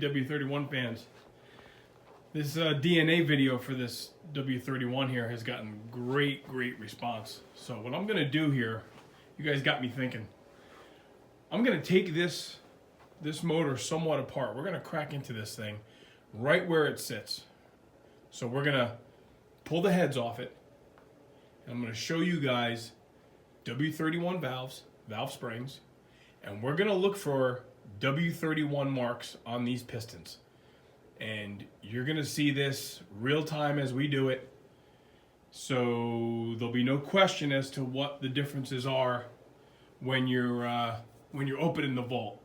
W-31 fans. This DNA video for this W-31 here has gotten great response. So what I'm going to do here, you guys got me thinking. I'm going to take this motor somewhat apart. We're going to crack into this thing right where it sits. So we're going to pull the heads off it. And I'm going to show you guys W-31 valves, valve springs, and we're going to look for W-31 marks on these pistons. And you're going to see this real time as we do it. So there'll be no question as to what the differences are when you're opening the vault.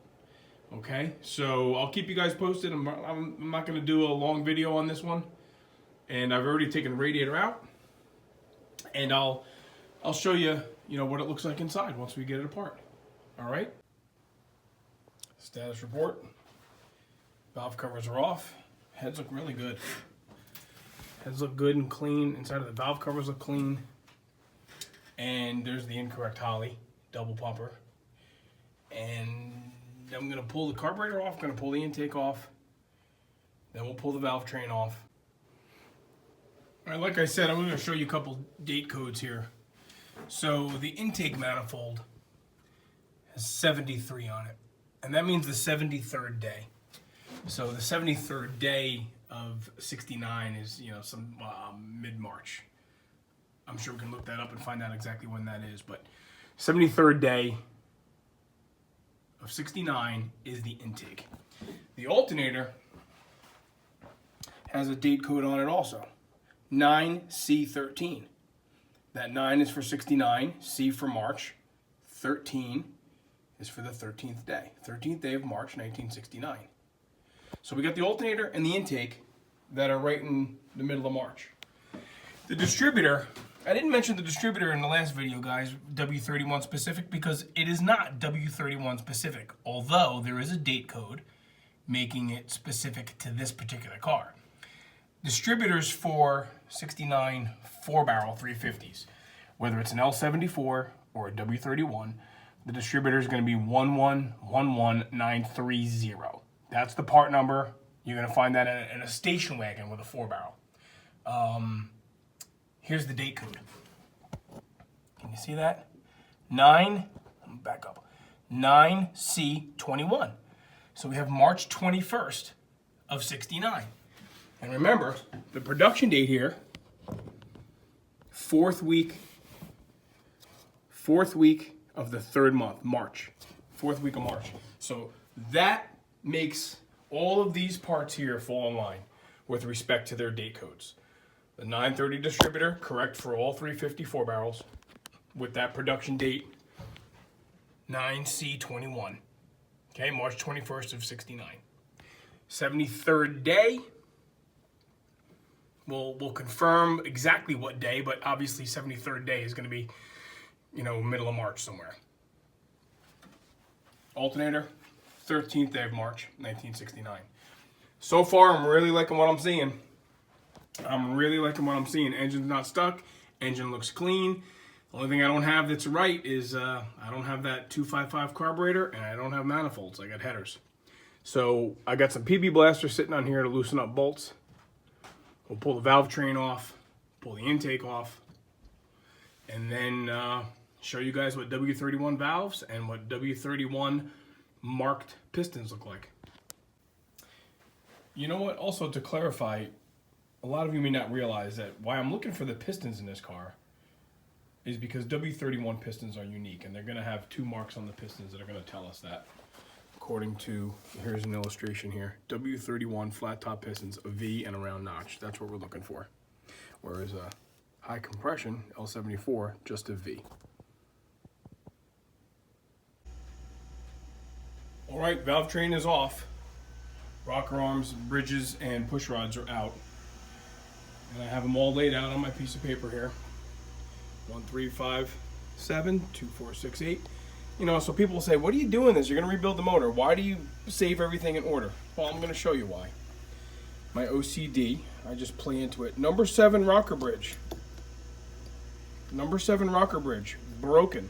Okay, so I'll keep you guys posted. I'm not going to do a long video on this one. And I've already taken the radiator out. And I'll show you, what it looks like inside once we get it apart. All right. Status report. Valve covers are off. Heads look really good. Heads look good and clean. Inside of the valve covers look clean. And there's the incorrect Holly double pumper. And I'm going to pull the carburetor off. I'm going to pull the intake off. Then we'll pull the valve train off. All right, like I said, I'm going to show you a couple date codes here. So the intake manifold has 73 on it. And that means the 73rd day. So the 73rd day of 69 is, some mid-March. I'm sure we can look that up and find out exactly when that is. But 73rd day of 69 is the intake. The alternator has a date code on it also. 9C13. That 9 is for 69, C for March, 13 is for the 13th day. 13th day of March, 1969. So we got the alternator and the intake that are right in the middle of March. The distributor, I didn't mention the distributor in the last video, guys, W-31 specific, because it is not W-31 specific, although there is a date code making it specific to this particular car. Distributors for 69 4-barrel 350s, whether it's an L74 or a W-31, the distributor is going to be 1111930. That's the part number. You're going to find that in a station wagon with a 4-barrel. Here's the date code. Can you see that? 9C21. So we have March 21st of 69. And remember, the production date here, fourth week of the third month, March. Fourth week of March. So that makes all of these parts here fall in line with respect to their date codes. The 930 distributor, correct for all 354 barrels, with that production date, 9C21. Okay, March 21st of 69. 73rd day, we'll confirm exactly what day, but obviously 73rd day is going to be, middle of March somewhere. Alternator, 13th day of March, 1969. So far, I'm really liking what I'm seeing. Engine's not stuck. Engine looks clean. The only thing I don't have that's right is I don't have that 255 carburetor, and I don't have manifolds. I got headers. So I got some PB blasters sitting on here to loosen up bolts. We'll pull the valve train off, pull the intake off, and then show you guys what W-31 valves and what W-31 marked pistons look like. You know what? Also, to clarify, a lot of you may not realize that why I'm looking for the pistons in this car is because W-31 pistons are unique, and they're going to have two marks on the pistons that are going to tell us that. According to, here's an illustration here, W-31 flat top pistons, a V and a round notch. That's what we're looking for. Whereas a high compression, L74, just a V. All right, valve train is off. Rocker arms, bridges, and push rods are out. And I have them all laid out on my piece of paper here. 1, 3, 5, 7, 2, 4, 6, 8. So people will say, what are you doing this? You're going to rebuild the motor. Why do you save everything in order? Well, I'm going to show you why. My OCD, I just play into it. Number 7 rocker bridge. Number 7 rocker bridge, broken.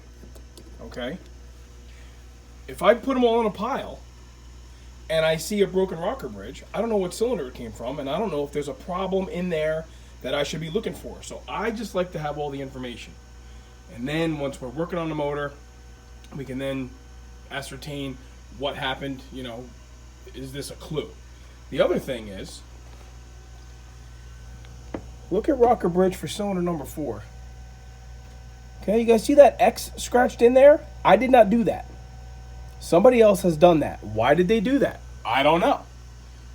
Okay? If I put them all in a pile and I see a broken rocker bridge, I don't know what cylinder it came from, and I don't know if there's a problem in there that I should be looking for. So I just like to have all the information. And then once we're working on the motor, we can then ascertain what happened, you know, is this a clue? The other thing is, look at rocker bridge for cylinder number 4. Okay, you guys see that X scratched in there? I did not do that. Somebody else has done that. Why did they do that? I don't know.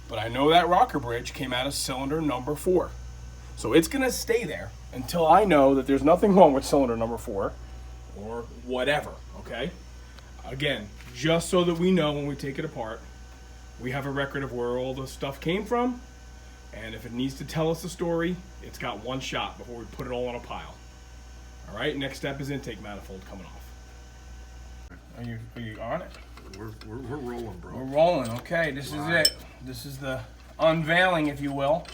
But I know that rocker bridge came out of cylinder number 4. So it's going to stay there until I know that there's nothing wrong with cylinder number 4 or whatever, okay? Again, just so that we know when we take it apart, we have a record of where all the stuff came from, and if it needs to tell us a story, it's got one shot before we put it all in a pile. All right, next step is intake manifold coming off. Are you on it? We're rolling, bro. We're rolling, okay, this is it. This is the unveiling, if you will.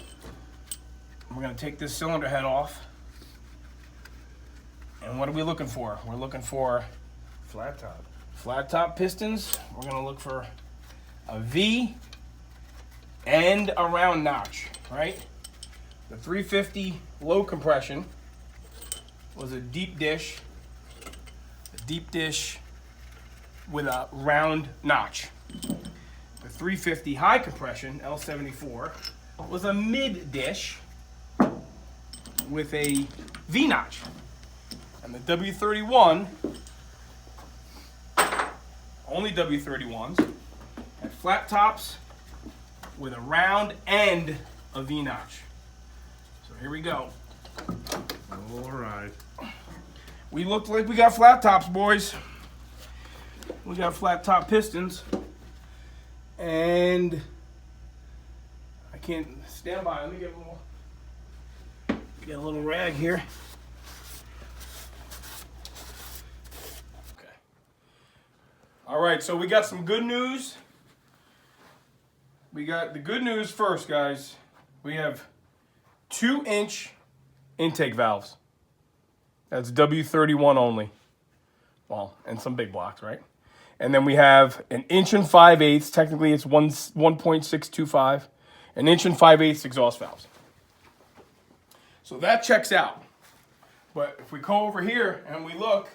We're gonna take this cylinder head off. And what are we looking for? We're looking for Flat top. flat top pistons. We're gonna look for a V and a round notch, right? The 350 low compression was a deep dish with a round notch. The 350 high compression, L74, was a mid dish with a V notch. And the W-31, only W-31s, had flat tops with a round and a V notch. So here we go. All right. We looked like we got flat tops, boys. We got flat top pistons. And I can't stand by. Let me get a little rag here. Okay. All right, so we got some good news. We got the good news first, guys. We have 2-inch intake valves. That's W-31 only. Well, and some big blocks, right? And then we have an 1 5/8. Technically, it's 1.625. An 1 5/8 exhaust valves. So that checks out. But if we go over here and we look,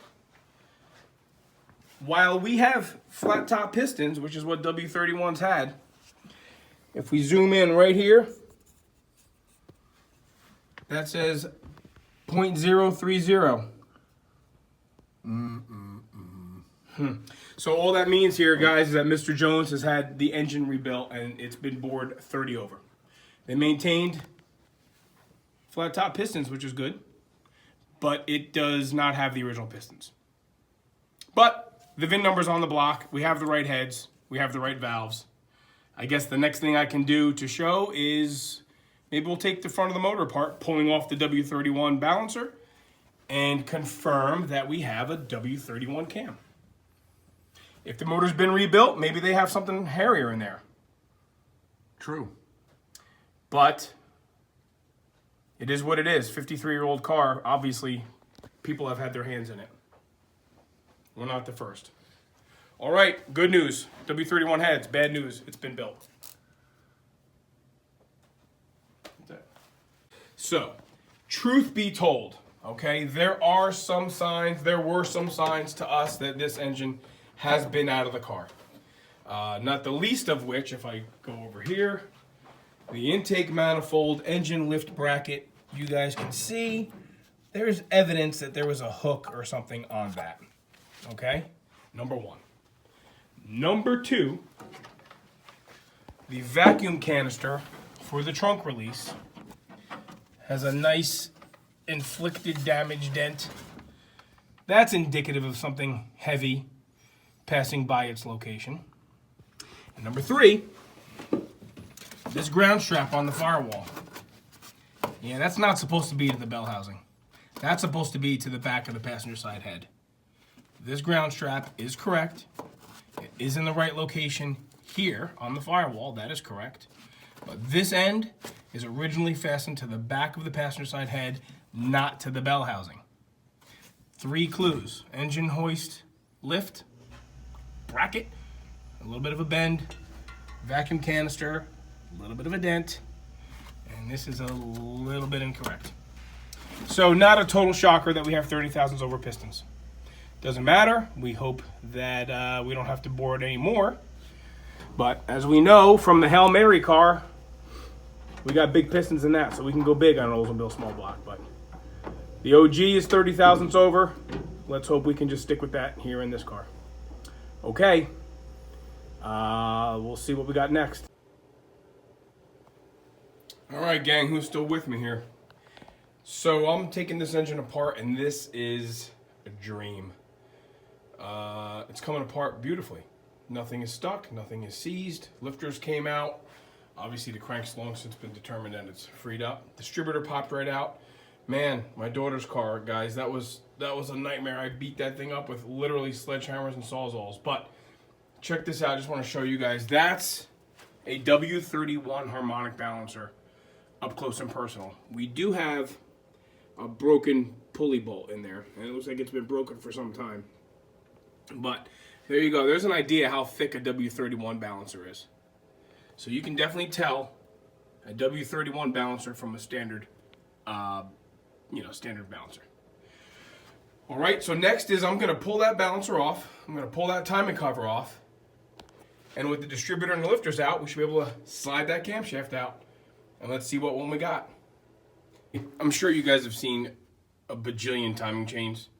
while we have flat top pistons, which is what W-31s had, if we zoom in right here, that says 0.030. So all that means here, guys, is that Mr. Jones has had the engine rebuilt and it's been bored 30 over. They maintained flat top pistons, which is good, but it does not have the original pistons. But the VIN number's on the block. We have the right heads. We have the right valves. I guess the next thing I can do to show is maybe we'll take the front of the motor apart, pulling off the W-31 balancer, and confirm that we have a W-31 cam. If the motor's been rebuilt, maybe they have something hairier in there. True. But it is what it is. 53-year-old car. Obviously, people have had their hands in it. We're not the first. All right, good news. W-31 heads. Bad news. It's been built. So, truth be told, okay, there were some signs to us that this engine has been out of the car. Not the least of which, if I go over here, the intake manifold engine lift bracket, you guys can see there's evidence that there was a hook or something on that. Okay, number one. Number two, the vacuum canister for the trunk release has a nice inflicted damage dent. That's indicative of something heavy passing by its location. And number three, this ground strap on the firewall. Yeah, that's not supposed to be to the bell housing. That's supposed to be to the back of the passenger side head. This ground strap is correct. It is in the right location here on the firewall. That is correct. But this end is originally fastened to the back of the passenger side head, not to the bell housing. 3 clues: engine hoist lift, bracket, a little bit of a bend, Vacuum canister, a little bit of a dent, and this is a little bit incorrect. So not a total shocker that we have 30 thousandths over pistons. Doesn't matter. We hope that we don't have to bore it anymore. But as we know from the Hail Mary car, we got big pistons in that, so we can go big on an Oldsmobile small block. But the OG is 30 thousandths over. Let's hope we can just stick with that here in this car. Okay. We'll see what we got next. All right, gang, who's still with me here? So I'm taking this engine apart, and this is a dream. It's coming apart beautifully. Nothing is stuck, nothing is seized. Lifters came out. Obviously the crank's long since been determined and it's freed up. Distributor popped right out. Man, my daughter's car, guys, that was a nightmare. I beat that thing up with literally sledgehammers and sawzalls. But check this out, I just want to show you guys. That's a W-31 harmonic balancer up close and personal. We do have a broken pulley bolt in there, and it looks like it's been broken for some time. But there you go. There's an idea how thick a W-31 balancer is. So you can definitely tell a W-31 balancer from a standard, standard balancer. All right, so next is I'm going to pull that balancer off. I'm going to pull that timing cover off. And with the distributor and the lifters out, we should be able to slide that camshaft out. And let's see what one we got. I'm sure you guys have seen a bajillion timing chains.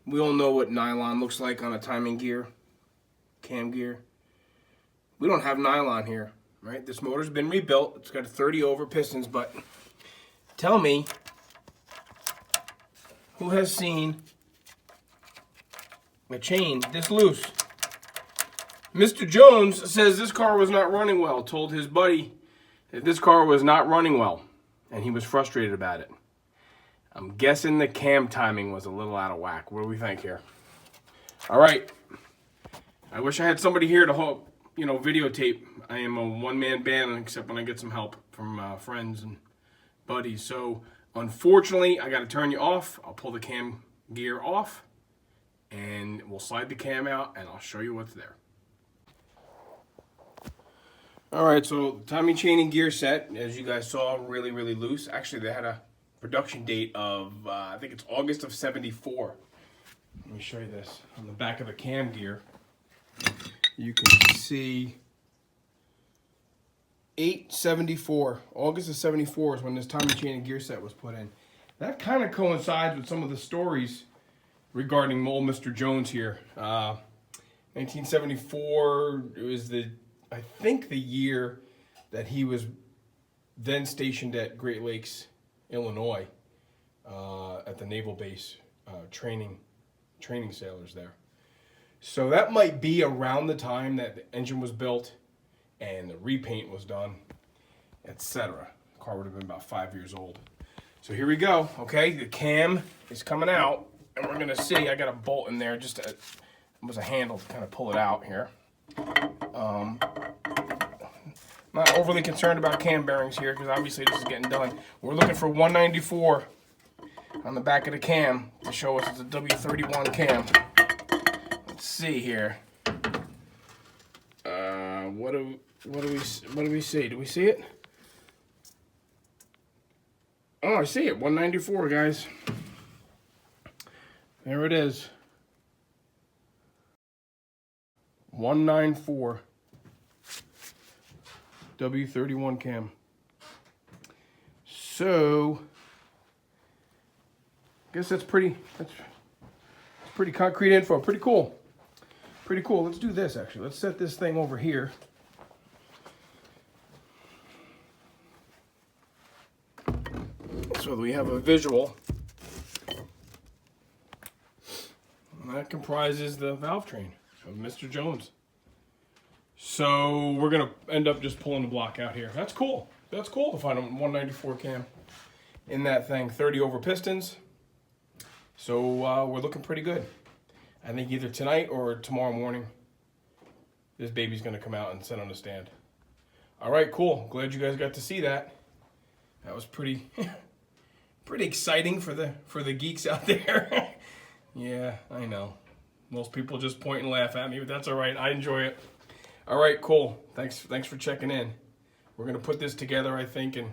We all know what nylon looks like on a timing gear, cam gear. We don't have nylon here, right? This motor's been rebuilt. It's got 30 over pistons, but tell me, who has seen a chain this loose? Mr. Jones says this car was not running well, told his buddy that this car was not running well, and he was frustrated about it. I'm guessing the cam timing was a little out of whack. What do we think here? All right. I wish I had somebody here to help, videotape. I am a one-man band, except when I get some help from friends and buddies. So, unfortunately, I got to turn you off. I'll pull the cam gear off, and we'll slide the cam out, and I'll show you what's there. All right, so timing chain and gear set, as you guys saw, really, really loose. Actually, they had a production date of, I think it's August of '74. Let me show you this. On the back of the cam gear, you can see 8/74. August of '74 is when this timing chain and gear set was put in. That kind of coincides with some of the stories regarding old Mr. Jones here. 1974, it was I think the year that he was then stationed at Great Lakes, Illinois, at the naval base, training sailors there. So that might be around the time that the engine was built and the repaint was done, etc. The car would have been about 5 years old. So here we go. Okay, the cam is coming out, and we're gonna see. I got a bolt in there, just it was a handle to kind of pull it out here. Not overly concerned about cam bearings here, because obviously this is getting done. We're looking for 194 on the back of the cam to show us it's a W-31 cam. Let's see here. What do we see? Do we see it? Oh, I see it. 194, guys. There it is. 194. W-31 cam. So, I guess that's pretty concrete info. Pretty cool. Pretty cool. Let's do this, actually. Let's set this thing over here. So that we have a visual. And that comprises the valve train of Mr. Jones. So we're going to end up just pulling the block out here. That's cool. That's cool to find a 194 cam in that thing. 30 over pistons. So we're looking pretty good. I think either tonight or tomorrow morning, this baby's going to come out and sit on the stand. All right, cool. Glad you guys got to see that. That was pretty pretty exciting for the geeks out there. Yeah, I know. Most people just point and laugh at me, but that's all right. I enjoy it. All right, cool. Thanks for checking in. We're gonna put this together, I think, and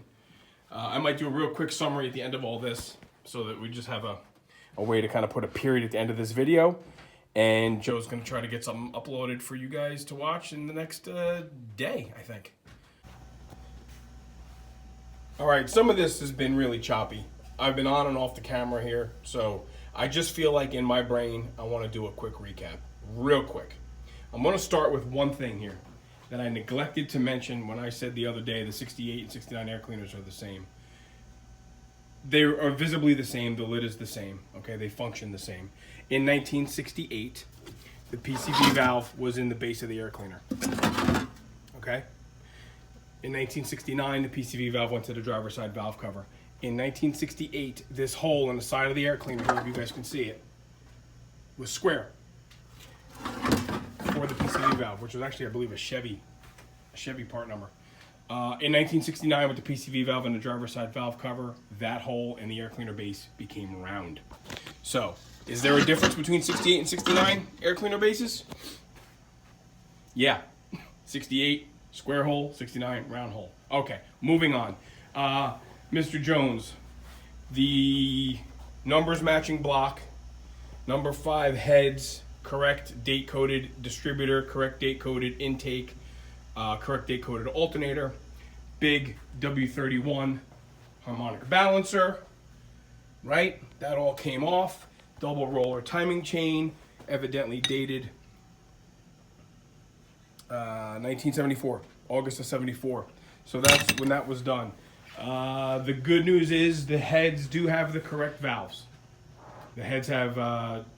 I might do a real quick summary at the end of all this, so that we just have a way to kind of put a period at the end of this video. And Joe's gonna try to get something uploaded for you guys to watch in the next day, I think. All right, some of this has been really choppy. I've been on and off the camera here, so I just feel like in my brain, I want to do a quick recap, real quick. I'm going to start with one thing here that I neglected to mention when I said the other day the 68 and 69 air cleaners are the same. They are visibly the same, the lid is the same, okay? They function the same. In 1968, the PCV valve was in the base of the air cleaner, okay? In 1969, the PCV valve went to the driver's side valve cover. In 1968, this hole in the side of the air cleaner, here, if you guys can see it, was square for the PCV valve, which was actually, I believe, a Chevy part number. In 1969, with the PCV valve and the driver's side valve cover, that hole in the air cleaner base became round. So, is there a difference between 68 and 69 air cleaner bases? Yeah. 68, square hole, 69, round hole. Okay, moving on. Mr. Jones, the numbers matching block, number 5 heads, correct date coded distributor, correct date coded intake, correct date coded alternator, big W-31 harmonic balancer, right? That all came off. Double roller timing chain, evidently dated 1974, August of 74. So that's when that was done. The good news is the heads do have the correct valves. The heads have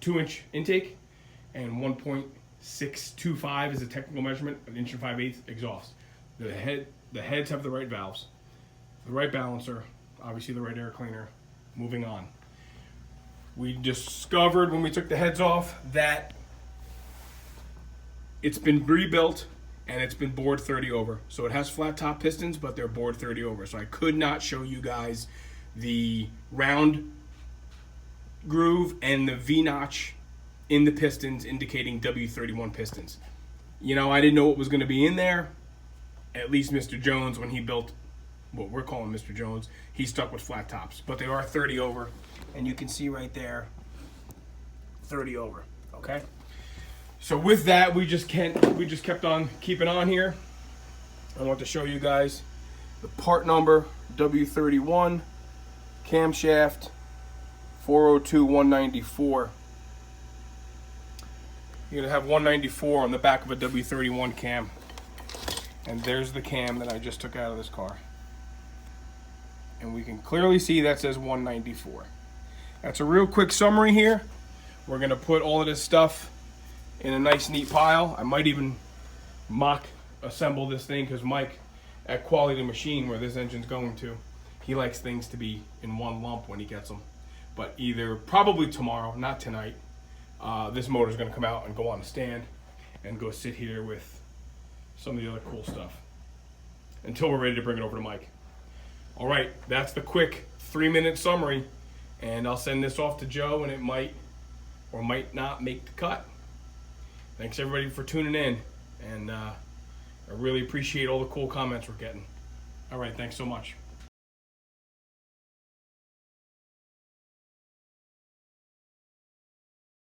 2-inch intake and 1.625 is a technical measurement, an inch and 5/8 exhaust. The heads have the right valves, the right balancer, obviously the right air cleaner. Moving on. We discovered when we took the heads off that it's been rebuilt and it's been bored 30 over. So it has flat top pistons, but they're bored 30 over. So I could not show you guys the round groove and the V-notch in the pistons indicating W-31 pistons. You know, I didn't know what was going to be in there. At least Mr. Jones, when he built what we're calling Mr. Jones, he stuck with flat tops. But they are 30 over, and you can see right there, 30 over, okay? So with that, we just kept on keeping on here. I want to show you guys the part number, W-31, camshaft, 402-194. You're gonna have 194 on the back of a W-31 cam. And there's the cam that I just took out of this car. And we can clearly see that says 194. That's a real quick summary here. We're gonna put all of this stuff in a nice neat pile. I might even mock assemble this thing because Mike at Quality Machine, where this engine's going to, he likes things to be in one lump when he gets them. But either probably tomorrow, not tonight, this motor's gonna come out and go on a stand and go sit here with some of the other cool stuff until we're ready to bring it over to Mike. All right, that's the quick 3-minute summary, and I'll send this off to Joe, and it might or might not make the cut. Thanks everybody for tuning in, and I really appreciate all the cool comments we're getting. All right, thanks so much.